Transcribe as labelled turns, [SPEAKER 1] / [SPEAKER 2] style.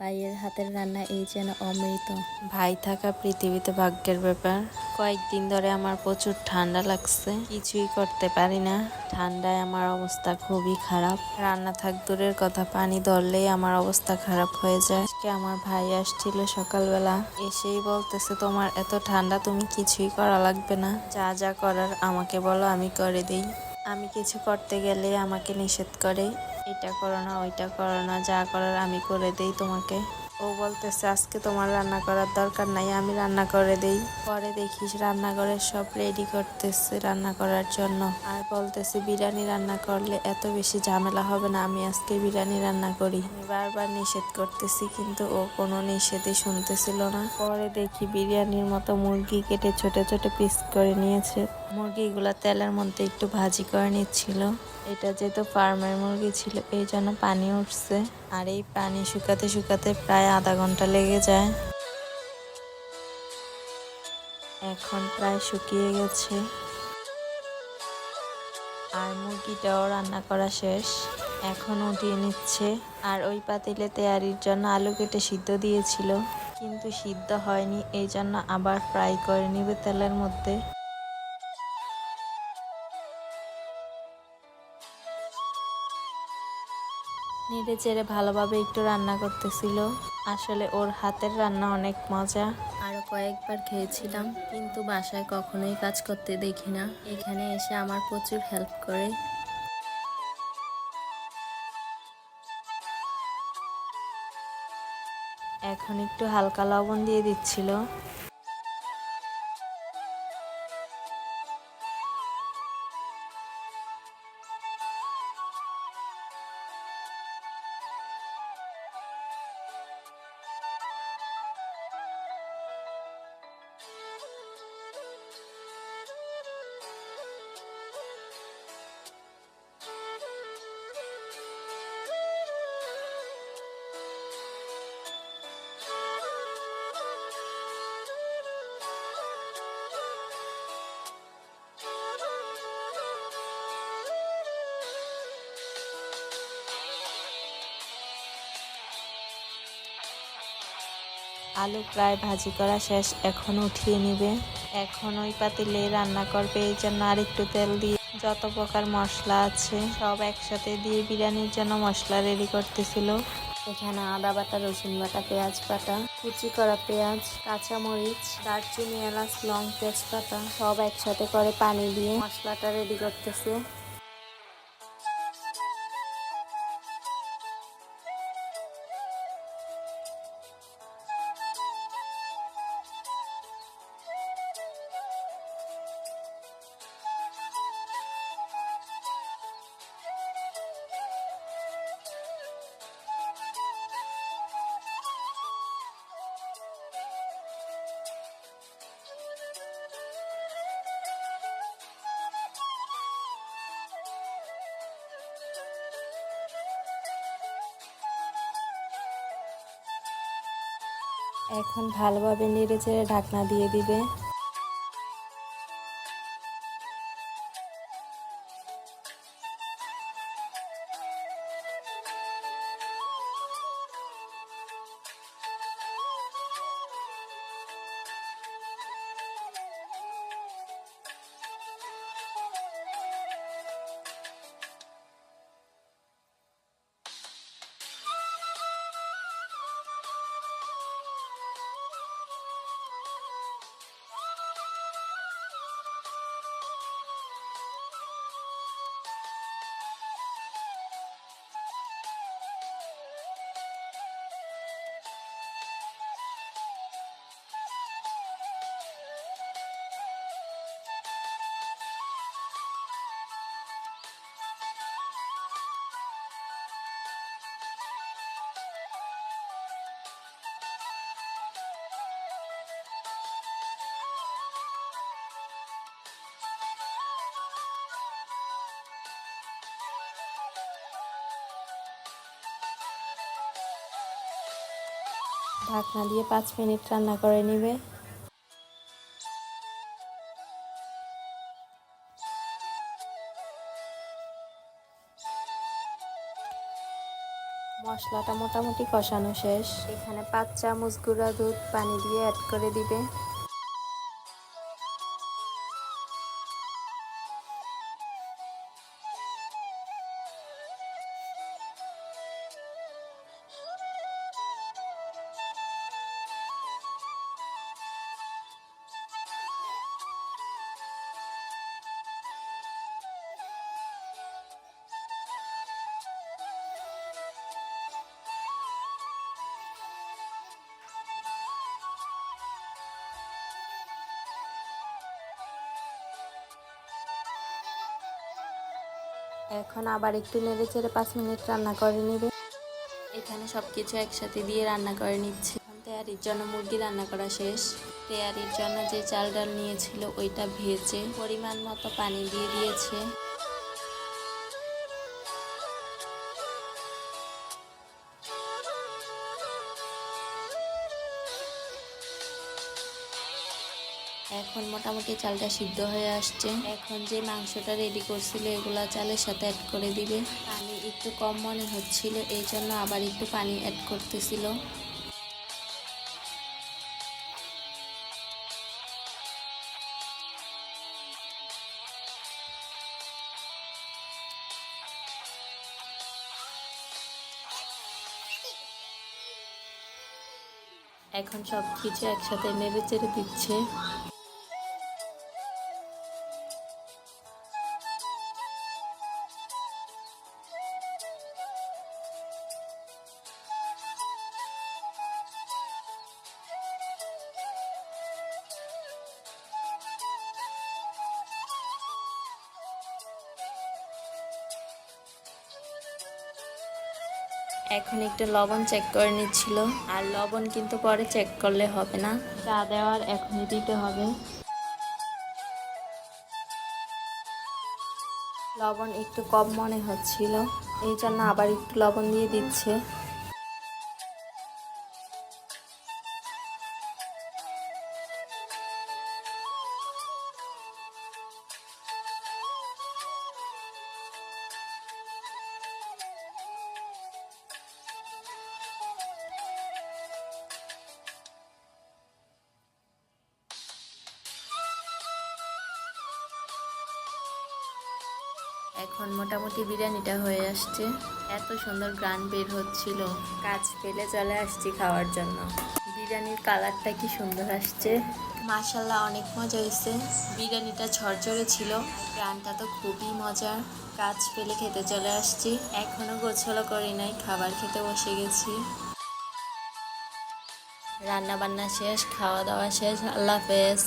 [SPEAKER 1] ভাইয়ের হাতের রান্না এই যেন অমৃত। ভাই থাকা পৃথিবীতে ভাগ্যের ব্যাপার। কয়েকদিন ধরে আমার প্রচুর ঠান্ডা লাগছে, কিছুই করতে পারি না। ঠান্ডায় আমার অবস্থা খুবই খারাপ। রান্না থাক দূরের কথা, পানি ধরলেই আমার অবস্থা খারাপ হয়ে যায়। আজকে আমার ভাই আসছিল সকালবেলা, এসেই বলতেছে তোমার এত ঠান্ডা, তুমি কিছুই করা লাগবে না, যা যা করার আমাকে বলো আমি করে দিই। আমি কিছু করতে গেলে আমাকে নিষেধ করে, এটা করো না ওইটা করো না, যা করার আমি করে দেই তোমাকে। ও বলতেছে আজকে তোমার রান্না করার দরকার নাই, আমি রান্না করে দেই। পরে দেখিস রান্নাঘরের সব রেডি করতেছে রান্না করার জন্য, আর বলতেছে বিরিয়ানি রান্না করলে এত বেশি ঝামেলা হবে না, আমি আজকে বিরিয়ানি রান্না করি। আমি বারবার নিষেধ করতেছি কিন্তু ও কোনো নিষেধই শুনতেছিল না। পরে দেখি বিরিয়ানির মতো মুরগি কেটে ছোট ছোট পিস করে নিয়েছে। মুরগিগুলা তেলের মধ্যে একটু ভাজি করে নিচ্ছিল। এটা যেহেতু ফার্মের মুরগি ছিল এই জন্য পানি উঠছে, আর এই পানি শুকাতে শুকাতে প্রায় আধা ঘন্টা লেগে যায়। এখন প্রায় শুকিয়ে গেছে, আর মুরগিটাও রান্না করা শেষ। এখন উঠিয়ে নিচ্ছে। আর ওই পাতিলে তেয়ারির জন্য আলু কেটে সিদ্ধ দিয়েছিল, কিন্তু সিদ্ধ হয়নি, এই জন্য আবার ফ্রাই করে নিবে তেলের মধ্যে। নেড়ে চেড়ে ভালোভাবে একটু রান্না করতেছিল। আসলে ওর হাতের রান্না অনেক মজা। আরো কয়েকবার খেয়েছিলাম, কিন্তু বাসায় কখনোই কাজ করতে দেখি না, এখানে এসে আমার প্রচুর হেল্প করে। এখন একটু হালকা লবণ দিয়ে দিচ্ছিল। আলু প্রায় ভাজি করা শেষ, এখন উঠিয়ে নিবে। এখন ওই পাতিলে রান্না করবে, এই জন্য আর একটু তেল দিয়ে যত প্রকার মশলা আছে সব একসাথে দিয়ে বিরিয়ানির জন্য মশলা রেডি করতেছিল। এখানে আদা বাটা, রসুন বাটা, পেঁয়াজ বাটা, কুচি করা পেঁয়াজ, কাঁচামরিচ, দারচিনি, এলাচ, লং, তেজপাতা সব একসাথে করে পানি দিয়ে মশলাটা রেডি করতেছে। এখন ভালোভাবে নেড়ে চেড়ে ঢাকনা দিয়ে দিবে। ঢাকনা দিয়ে 5 মিনিট রান্না করে নিবে। মশলাটা মোটামুটি কষানো শেষ। এখানে 5 চামচ গুঁড়া দুধ পানি দিয়ে অ্যাড করে দিবে। এখন আবার একটু নেড়ে চেড়ে 5 মিনিট রান্না করে নিবে। এখানে সব কিছু একসাথে দিয়ে রান্না করে নিচ্ছে। তেয়ারির জন্য মুরগি রান্না করা শেষ। তেয়ারির জন্য যে চাল ডাল নিয়েছিল ওইটা ভেজে পরিমাণ মতো পানি দিয়ে দিয়েছে। এখন মোটামুটি চালটা সিদ্ধ হয়ে আসছে। এখন যে মাংসটা রেডি করছিল এগুলা চালের সাথে অ্যাড করে দিবে। পানি একটু কম মনে হচ্ছিল, এই জন্য আবার একটু পানি অ্যাড করতেছিল। এখন সব কিছু একসাথে নেড়ে চেড়ে দিচ্ছে। এখন একটু লবণ চেক করে নিচ্ছিল, আর লবণ কিন্তু পরে চেক করলে হবে না, যা দেওয়ার এখনই দিতে হবে। লবণ একটু কম মনে হচ্ছিল, এই জন্য আবার একটু লবণ দিয়ে দিচ্ছে। এখন মোটামুটি বিরিয়ানিটা হয়ে আসছে। এত সুন্দর গ্রান বের হচ্ছিল, কাজ ফেলে চলে আসছি খাওয়ার জন্য। বিরিয়ানির কালারটা কি সুন্দর আসছে, মাশাআল্লাহ অনেক মজা হয়েছে। বিরিয়ানিটা ঝরঝরে ছিল, গ্রানটা তো খুবই মজার। কাজ ফেলে খেতে চলে আসছি, এখনো গোছালো করি নাই, খাবার খেতে বসে গেছি। রান্না বান্না শেষ, খাওয়া দাওয়া শেষ। আল্লাহ হাফেজ।